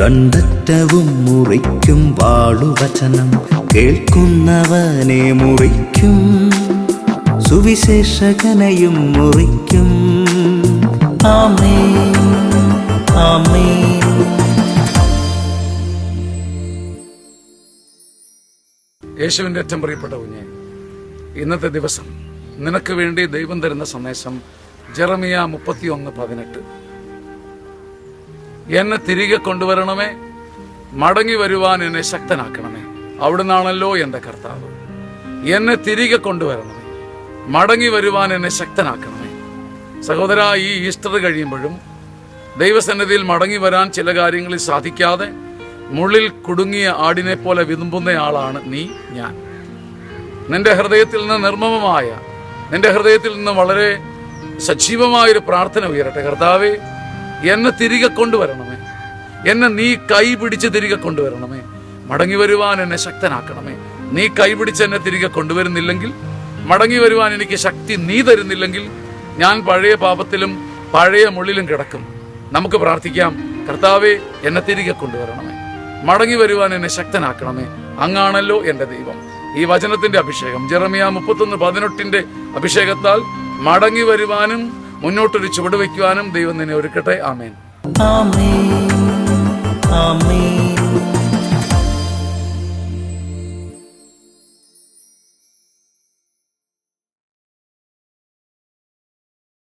ദണ്ഡറ്റവും മുറിക്കും വാളുവചനം കേൾക്കുന്നവനെ മുറിക്കും, സുവിശേഷകനെയും മുറിക്കും. ആമേൻ, ആമേൻ. യേശുവിൻ്റെ ഏറ്റവും പ്രിയപ്പെട്ട കുഞ്ഞെ, ഇന്നത്തെ ദിവസം നിനക്ക് വേണ്ടി ദൈവം തരുന്ന സന്ദേശം ജെറമിയ 31:18. എന്നെ തിരികെ കൊണ്ടുവരണമേ, മടങ്ങി വരുവാൻ എന്നെ ശക്തനാക്കണമേ. അവിടുന്നാണല്ലോ എൻ്റെ കർത്താവ്. എന്നെ തിരികെ കൊണ്ടുവരണമേ, മടങ്ങി വരുവാൻ എന്നെ ശക്തനാക്കണമേ. സഹോദര, ഈ ഈസ്റ്റർ കഴിയുമ്പോഴും ദൈവസന്നിധിയിൽ മടങ്ങി വരാൻ ചില കാര്യങ്ങളിൽ സാധിക്കാതെ മുള്ളിൽ കുടുങ്ങിയ ആടിനെ പോലെ വിതുമ്പുന്നയാളാണ് നീ, ഞാൻ. നിന്റെ ഹൃദയത്തിൽ നിന്ന് നിർമ്മമമായ, നിന്റെ ഹൃദയത്തിൽ നിന്ന് വളരെ സജീവമായൊരു പ്രാർത്ഥന ഉയരട്ടെ. കർത്താവേ, എന്നെ തിരികെ കൊണ്ടുവരണമേ, എന്നെ നീ കൈ പിടിച്ച് തിരികെ കൊണ്ടുവരണമേ, മടങ്ങി വരുവാൻ എന്നെ ശക്തനാക്കണമേ. നീ കൈ പിടിച്ച് എന്നെ തിരികെ കൊണ്ടുവരുന്നില്ലെങ്കിൽ, മടങ്ങി വരുവാൻ എനിക്ക് ശക്തി നീ തരുന്നില്ലെങ്കിൽ, ഞാൻ പഴയ പാപത്തിലും പഴയ മുള്ളിലും കിടക്കും. നമുക്ക് പ്രാർത്ഥിക്കാം. കർത്താവേ, എന്നെ തിരികെ കൊണ്ടുവരണമേ, മടങ്ങി വരുവാൻ എന്നെ ശക്തനാക്കണമേ. അങ്ങാണല്ലോ എൻ്റെ ദൈവം. ഈ വചനത്തിന്റെ അഭിഷേകം, ജെറമിയ 31:18 അഭിഷേകത്താൽ മടങ്ങി വരുവാനും മുന്നോട്ടൊരു ചുവട് വയ്ക്കുവാനും ദൈവം നിന്നെ ഒരുക്കട്ടെ. ആമേൻ, ആമേൻ, ആമേൻ.